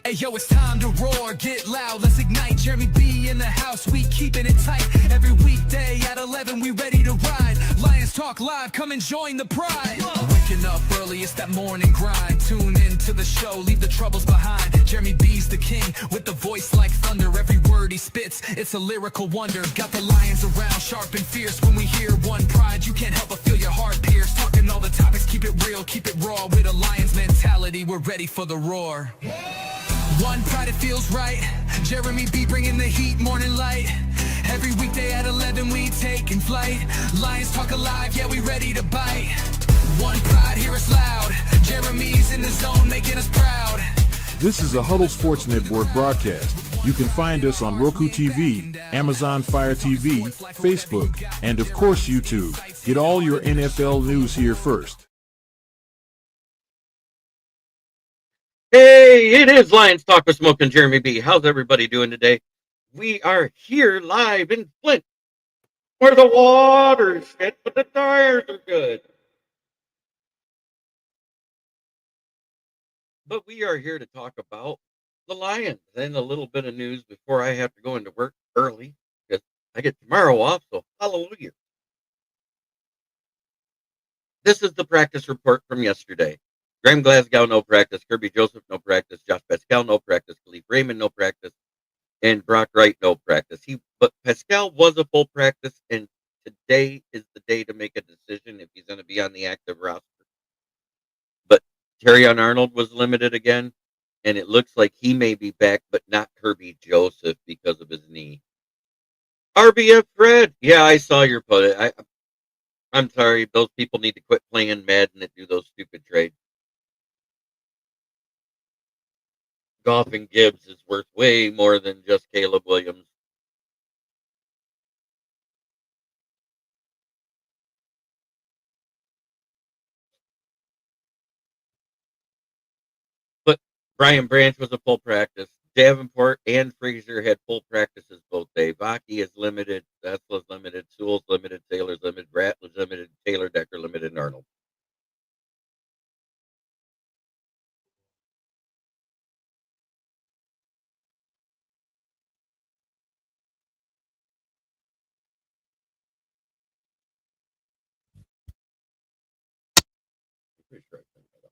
Hey yo, it's time to roar, get loud, let's ignite. Jeremy B in the house, we keeping it tight. Every weekday at 11, we ready to ride. Lions Talk Live, come and join the pride. Waking up early, it's that morning grind. Tune in to the show, leave the troubles behind. Jeremy B's the king, with the voice like thunder. Every word he spits, it's a lyrical wonder. Got the lions around, sharp and fierce. When we hear one pride, you can't help but feel your heart pierce. Talking all the topics, keep it real, keep it raw. With a lion's mentality, we're ready for the roar. One pride, it feels right. Jeremy B bringing the heat, morning light. Every weekday at 11 we taking flight. Lions Talk Alive, yeah, we ready to bite. One pride, hear us loud. Jeremy's in the zone, making us proud. This is a Huddle Sports Network broadcast. You can find us on Roku TV, Amazon Fire TV, Facebook, and of course YouTube. Get all your NFL news here first. Hey, it is Lions Talk with Smoke and Jeremy B. How's everybody doing today? We are here live in Flint, where the water's shit, but the tires are good. But we are here to talk about the Lions and a little bit of news before I have to go into work early, because I get tomorrow off, so hallelujah. This is the practice report from yesterday. Graham Glasgow, no practice. Kerby Joseph, no practice. Josh Pascal, no practice. Khalif Raymond, no practice. And Brock Wright, no practice. But Pascal was a full practice, and today is the day to make a decision if he's going to be on the active roster. But Terrion Arnold was limited again, and it looks like he may be back, but not Kerby Joseph because of his knee. RBF Fred, yeah, I saw your post. I'm sorry, those people need to quit playing Madden and do those stupid trades. Goff and Gibbs is worth way more than just Caleb Williams. But Brian Branch was a full practice. Davenport and Frazier had full practices both days. Vaki is limited. Tesla's limited. Sewell's limited. Taylor's limited. Rattler's limited. Taylor Decker limited. And Arnold. Pretty sure I sent that up.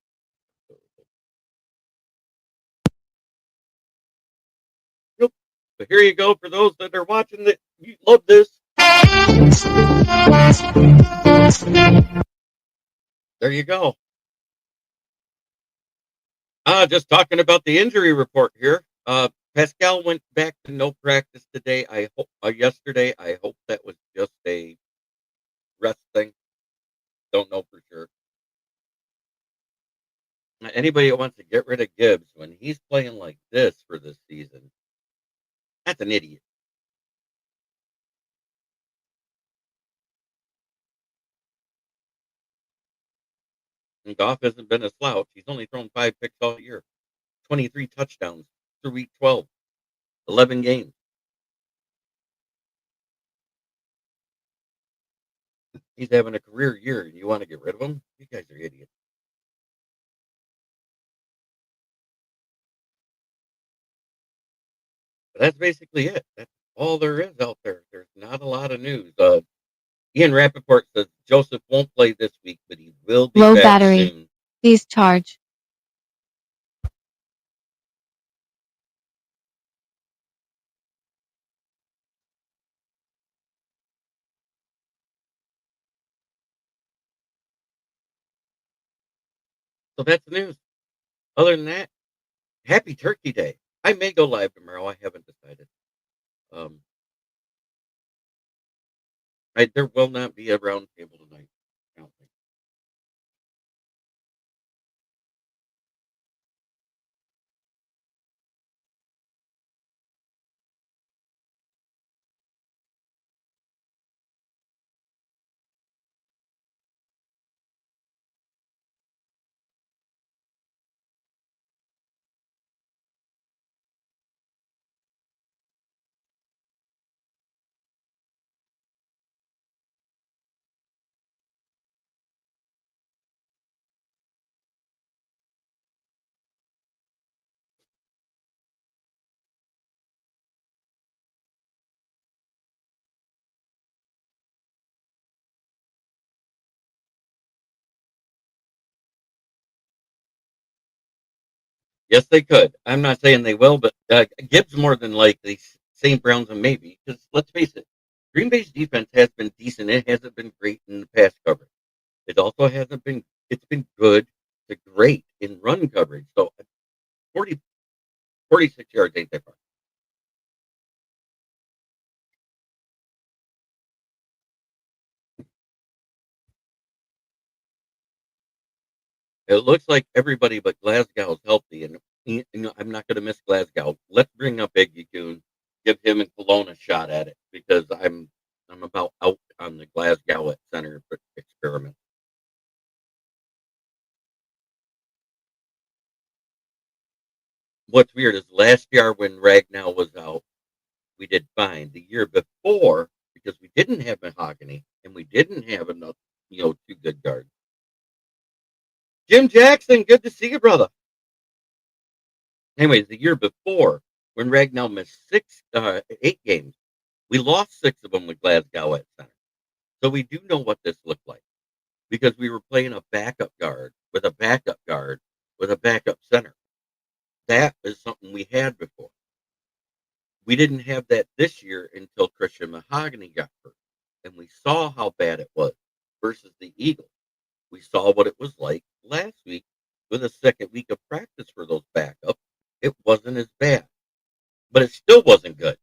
Yep. But here you go for those that are watching that you love this. There you go. Just talking about the injury report here. Pascal went back to no practice today. I hope yesterday. I hope that was just a rest thing. Don't know for sure. Anybody that wants to get rid of Gibbs when he's playing like this for this season, that's an idiot. And Goff hasn't been a slouch. He's only thrown 5 picks all year, 23 touchdowns through week 12, 11 games. He's having a career year, and you want to get rid of him? You guys are idiots. But that's basically it. That's all there is out there. There's not a lot of news. Ian Rappaport says Joseph won't play this week, but he will be Low back battery. soon. Please charge. So that's the news. Other than that, happy Turkey Day. I may go live tomorrow. I haven't decided. There will not be a round table tonight. I don't think. Yes, they could. I'm not saying they will, but Gibbs more than likely. St. Brown's and maybe because let's face it, Green Bay's defense has been decent. It hasn't been great in the pass coverage. It also hasn't been. It's been good to great in run coverage. So 40, 46 yards ain't that far. It looks like everybody but Glasgow is healthy, and I'm not going to miss Glasgow. Let's bring up Iggy Goon, give him and Cologne a shot at it because I'm about out on the Glasgow at center experiment. What's weird is last year when Ragnow was out, we did fine. The year before, because we didn't have Mahogany and we didn't have enough, two good guards. Jim Jackson, good to see you, brother. Anyways, the year before, when Ragnow missed 8 games, we lost 6 of them with Glasgow at center. So we do know what this looked like because we were playing a backup guard with a backup guard with a backup center. That is something we had before. We didn't have that this year until Christian Mahogany got hurt. And we saw how bad it was versus the Eagles. We saw what it was like last week with a second week of practice for those backups. It wasn't as bad, but it still wasn't good.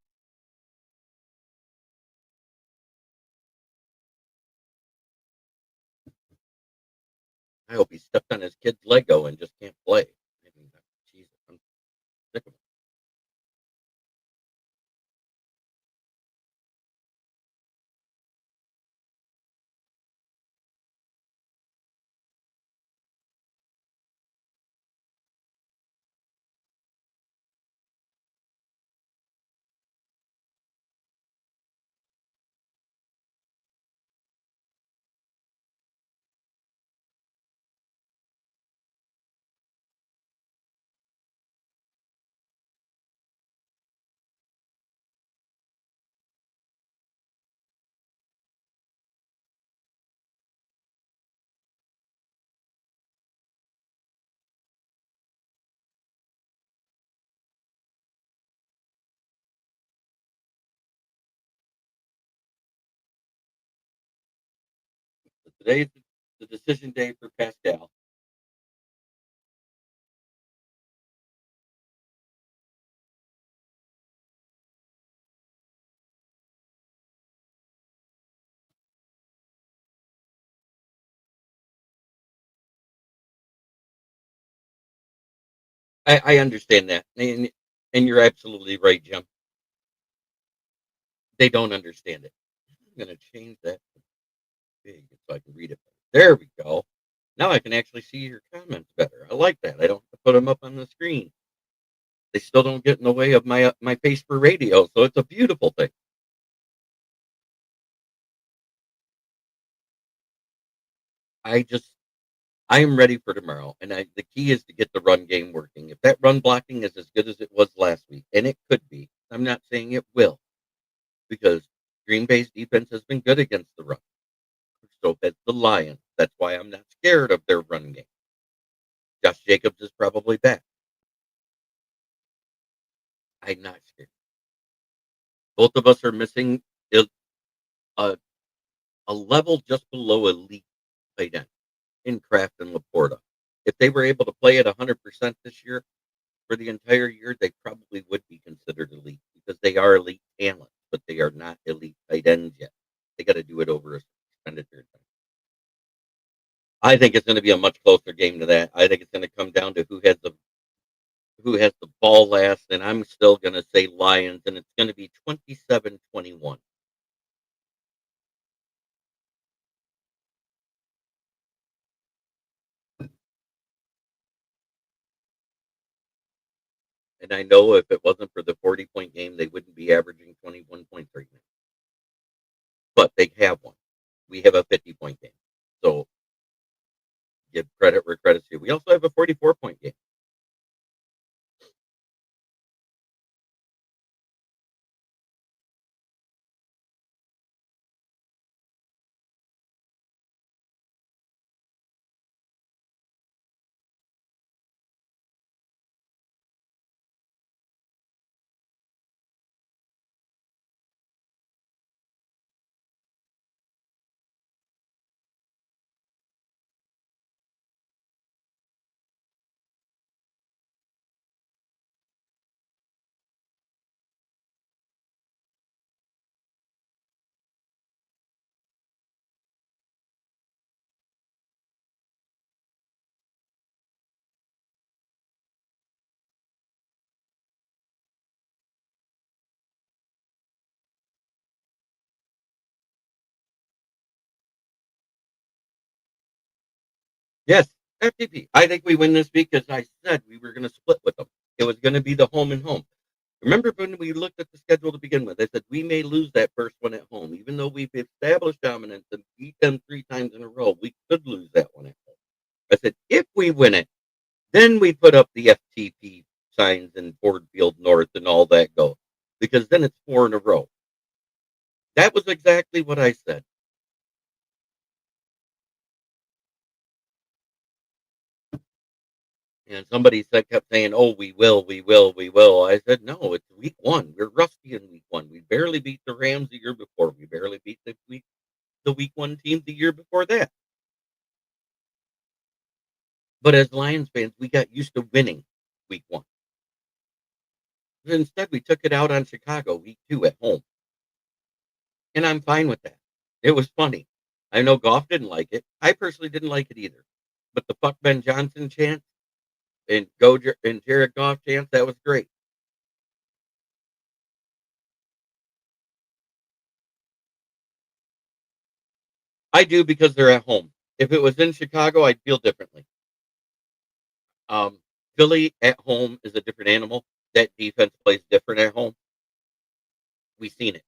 I hope he stepped on his kid's Lego and just can't play. I mean, Jesus, I'm sick of it. But today's the decision day for Pascal. I understand that, and you're absolutely right, Jim. They don't understand it. I'm going to change that to big so I can read it better. There we go. Now I can actually see your comments better. I like that. I don't have to put them up on the screen. They still don't get in the way of my face for radio, so it's a beautiful thing. I just I am ready for tomorrow, and the key is to get the run game working. If that run blocking is as good as it was last week, and it could be, I'm not saying it will, because Green Bay's defense has been good against the run. So that's the Lions. That's why I'm not scared of their run game. Josh Jacobs is probably back. I'm not scared. Both of us are missing a, a level just below elite tight end in Kraft and Laporta. If they were able to play at 100% this year for the entire year, they probably would be considered elite because they are elite talent, but they are not elite tight ends yet. They got to do it over a extended period of time. I think it's going to be a much closer game to that. I think it's going to come down to who has the ball last, and I'm still going to say Lions, and it's going to be 27-21. And I know if it wasn't for the 40-point game, they wouldn't be averaging 21 points right now. But they have one. We have a 50-point game. So give credit where credit's due. We also have a 44-point game. FTP. I think we win this week because I said we were going to split with them. It was going to be the home and home. Remember when we looked at the schedule to begin with? I said we may lose that first one at home, even though we've established dominance and beat them 3 times in a row. We could lose that one at home. I said if we win it, then we put up the FTP signs in Ford Field North and all that go, because then it's 4 in a row. That was exactly what I said. And somebody kept saying, "Oh, we will, we will, we will." I said, "No, it's week one. We're rusty in week one. We barely beat the Rams the year before. We barely beat the week one team the year before that." But as Lions fans, we got used to winning week one. But instead, we took it out on Chicago week two at home, and I'm fine with that. It was funny. I know Goff didn't like it. I personally didn't like it either. But the "fuck Ben Johnson" chant and and Jared Goff chant, that was great. I do because they're at home. If it was in Chicago, I'd feel differently. Um, Philly at home is a different animal. That defense plays different at home. We've seen it.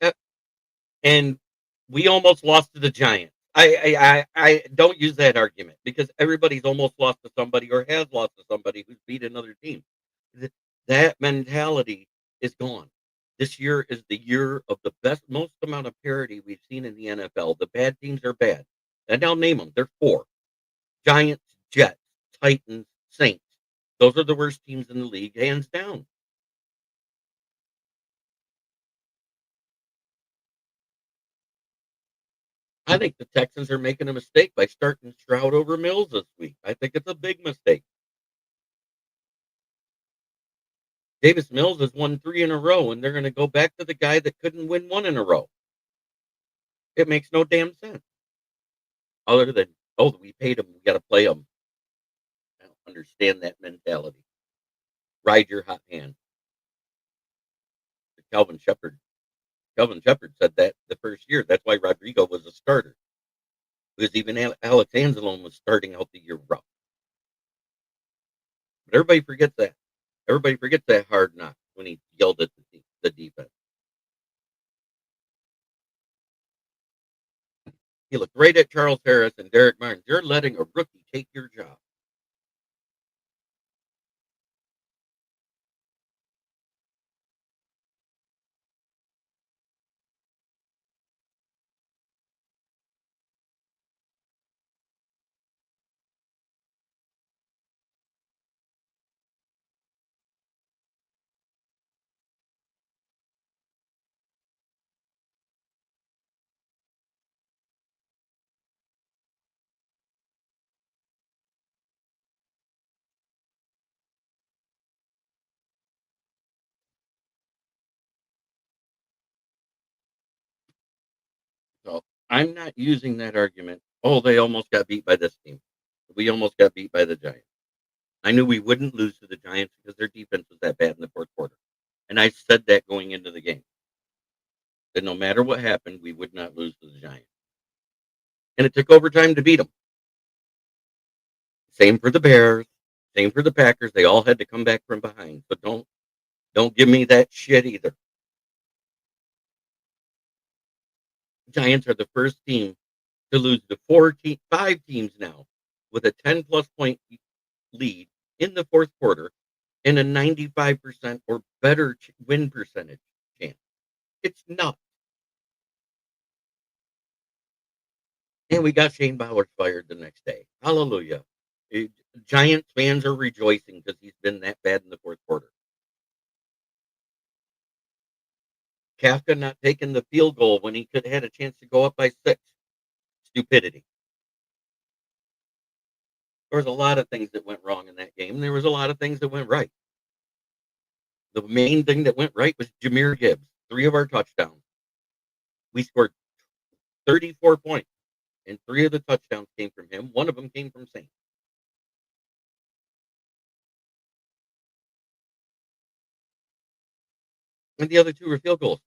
Uh, And we almost lost to the Giants. I don't use that argument because everybody's almost lost to somebody or has lost to somebody who's beat another team. Th- That mentality is gone. This year is the year of the most amount of parity we've seen in the NFL. The bad teams are bad. And I'll name them. They're four: Giants, Jets, Titans, Saints. Those are the worst teams in the league, hands down. I think the Texans are making a mistake by starting Stroud over Mills this week. I think it's a big mistake. Davis Mills has won 3 in a row, and they're going to go back to the guy that couldn't win 1 in a row. It makes no damn sense. Other than, oh, we paid him, we got to play him. I don't understand that mentality. Ride your hot hand. Calvin Shepard. Calvin Shepard said that the first year. That's why Rodrigo was a starter. Because even Alex Anzalone was starting out the year rough. But everybody forgets that. Everybody forgets that hard knock when he yelled at the defense. He looked right at Charles Harris and Derek Martin. You're letting a rookie take your job. So I'm not using that argument. Oh, they almost got beat by this team. We almost got beat by the Giants. I knew we wouldn't lose to the Giants because their defense was that bad in the fourth quarter. And I said that going into the game. That no matter what happened, we would not lose to the Giants. And it took overtime to beat them. Same for the Bears. Same for the Packers. They all had to come back from behind. But don't give me that shit either. Giants are the first team to lose to 5 teams now with a 10-plus point lead in the fourth quarter and a 95% or better win percentage chance. It's nuts. And we got Shane Bowers fired the next day. Hallelujah. Giants fans are rejoicing because he's been that bad in the fourth quarter. Kafka not taking the field goal when he could have had a chance to go up by 6. Stupidity. There was a lot of things that went wrong in that game. And there was a lot of things that went right. The main thing that went right was Jahmyr Gibbs. 3 of our touchdowns. We scored 34 points, and 3 of the touchdowns came from him. 1 of them came from Saint. And the other 2 were field goals.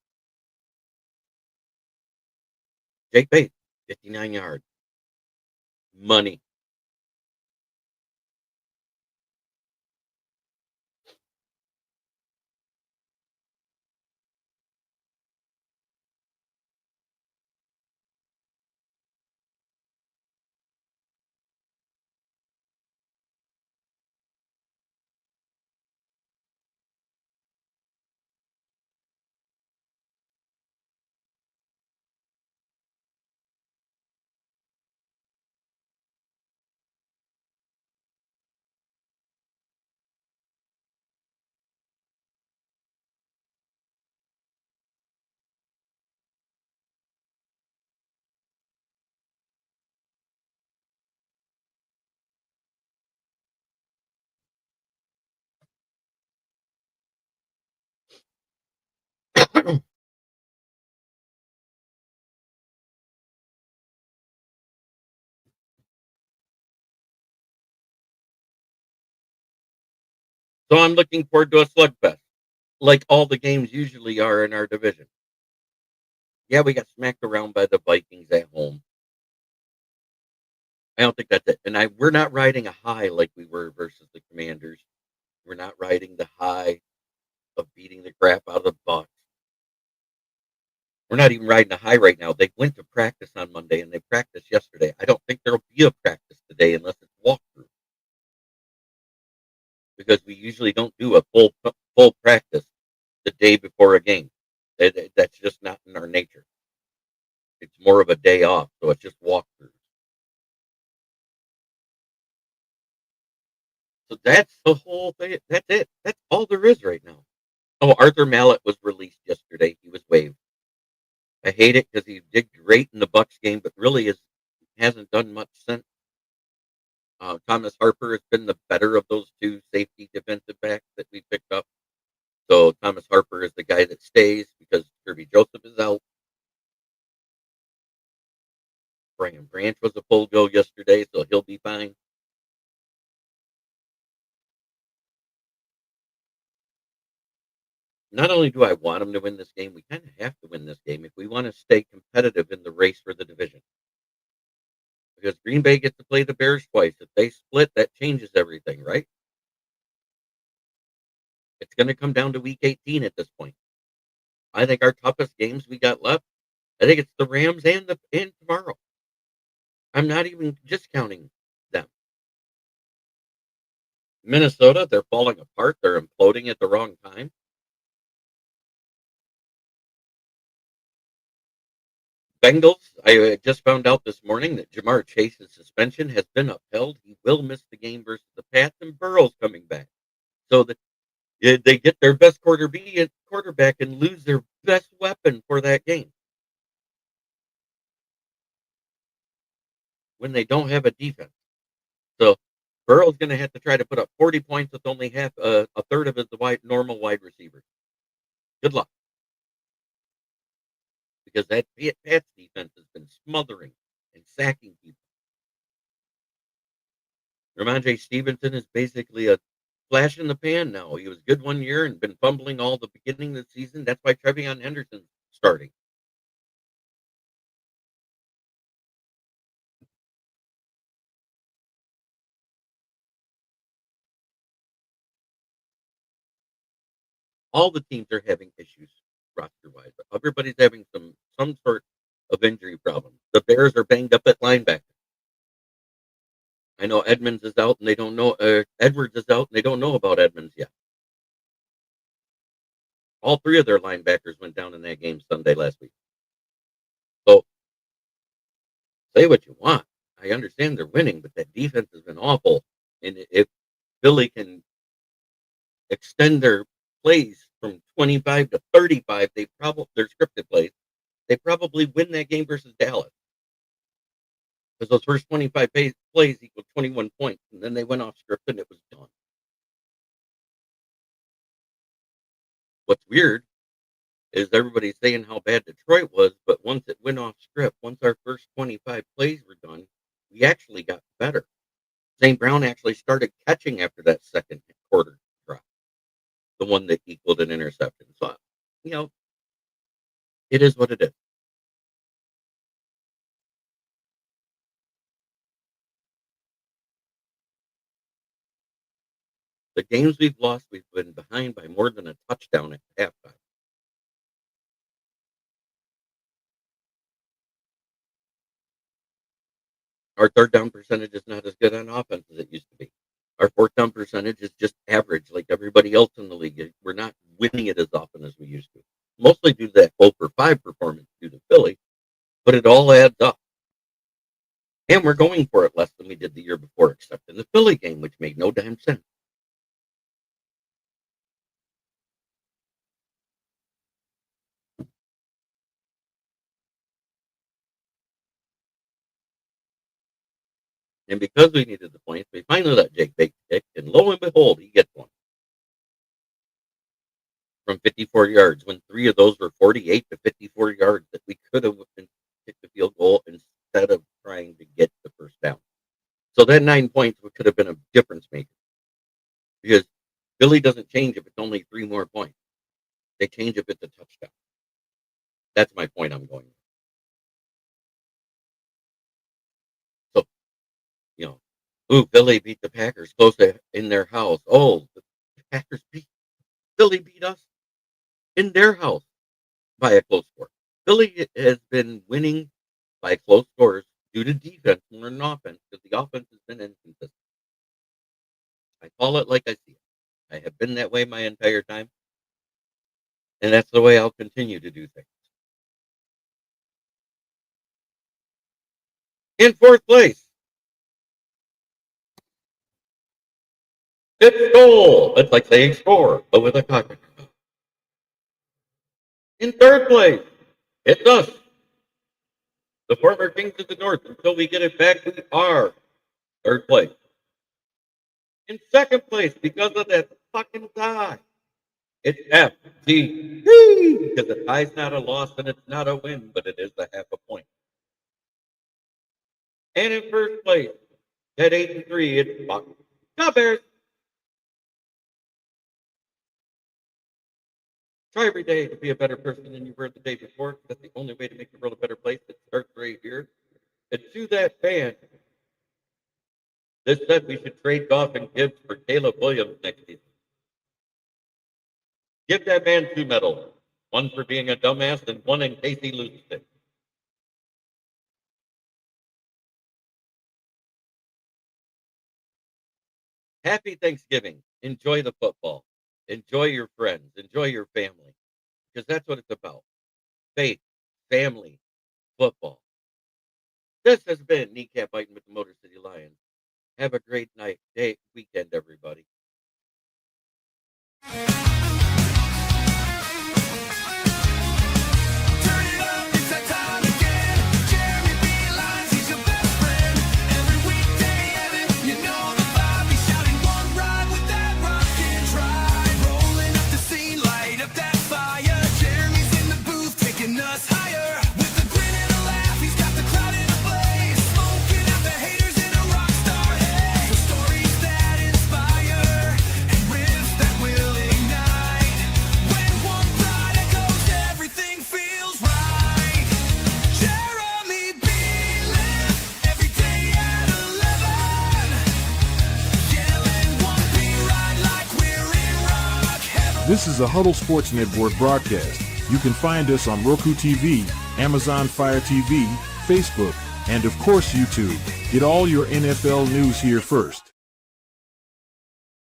Jake Bates, 59 yards. Money. So I'm looking forward to a slugfest, like all the games usually are in our division. Yeah, we got smacked around by the Vikings at home. I don't think that's it. And we're not riding a high like we were versus the Commanders. We're not riding the high of beating the crap out of the Bucks. We're not even riding a high right now. They went to practice on Monday and they practiced yesterday. I don't think there'll be a practice today unless it's walkthrough, because we usually don't do a full practice the day before a game. That's just not in our nature. It's more of a day off, so it's just walkthrough. So that's the whole thing. That's it. That's all there is right now. Oh, Arthur Maulet was released yesterday. He was waived. I hate it because he did great in the Bucks game, but really hasn't done much since. Thomas Harper has been the better of those 2 safety defensive backs that we picked up. So Thomas Harper is the guy that stays because Kerby Joseph is out. Brian Branch was a full go yesterday, so he'll be fine. Not only do I want them to win this game, we kind of have to win this game if we want to stay competitive in the race for the division. Because Green Bay gets to play the Bears twice. If they split, that changes everything, right? It's going to come down to week 18 at this point. I think our toughest games we got left, I think it's the Rams and tomorrow. I'm not even discounting them. Minnesota, they're falling apart. They're imploding at the wrong time. Bengals, I just found out this morning that Jamar Chase's suspension has been upheld. He will miss the game versus the Pats, and Burrow's coming back. So they get their best quarterback and lose their best weapon for that game when they don't have a defense. So Burrow's going to have to try to put up 40 points with only a third of his normal wide receivers. Good luck. Because that Pats defense has been smothering and sacking people. Ramondre Stevenson is basically a flash in the pan now. He was good one year and been fumbling all the beginning of the season. That's why Trevion Henderson's starting. All the teams are having issues roster-wise. Everybody's having some sort of injury problem. The Bears are banged up at linebacker. I know Edmonds is out, and they don't know. Edwards is out, and they don't know about Edmonds yet. All 3 of their linebackers went down in that game Sunday last week. say what you want. I understand they're winning, but that defense has been awful. And if Philly can extend their plays from 25 to 35, their scripted plays, they probably win that game versus Dallas. Because those first 25 plays equal 21 points, and then they went off script and it was done. What's weird is everybody's saying how bad Detroit was, but once it went off script, once our first 25 plays were done, we actually got better. St. Brown actually started catching after that second quarter drop, the one that equaled an interception. So, it is what it is. The games we've lost, we've been behind by more than a touchdown at halftime. Our third down percentage is not as good on offense as it used to be. Our fourth down percentage is just average like everybody else in the league. We're not winning it as often as we used to. Mostly due to that 0 for 5 performance due to Philly, but it all adds up. And we're going for it less than we did the year before, except in the Philly game, which made no damn sense. And because we needed the points, we finally let Jake Bake kick, and lo and behold, he gets one. From 54 yards, when 3 of those were 48 to 54 yards that we could have kicked the field goal instead of trying to get the first down. So that 9 points could have been a difference maker. Because Philly doesn't change if it's only 3 more points. They change if it's a touchdown. That's my point I'm going with. Philly beat the Packers close in their house. Oh, the Packers Philly beat us in their house by a close score. Philly has been winning by close scores due to defense more than offense because the offense has been inconsistent. I call it like I see it. I have been that way my entire time, and that's the way I'll continue to do things. In fourth place, fifth goal. It's like saying score, but with a cocker. In third place, it's us. The former Kings of the North. Until we get it back, we are third place. In second place, because of that fucking tie, it's FTP. Because a tie's not a loss and it's not a win, but it is a half a point. And in first place, at 8-3, it's Buck. Go Bears. Try every day to be a better person than you were the day before. That's the only way to make the world a better place. It starts right here. And to that fan, this said we should trade Goff and Gibbs for Caleb Williams next season. Give that man 2 medals. One for being a dumbass and one in case he loses it. Happy Thanksgiving. Enjoy the football. Enjoy your friends. Enjoy your family. Because that's what it's about. Faith, family, football. This has been Kneecap Biting with the Motor City Lions. Have a great night, day, weekend, everybody. This is a Huddle Sports Network broadcast. You can find us on Roku TV, Amazon Fire TV, Facebook, and of course YouTube. Get all your NFL news here first.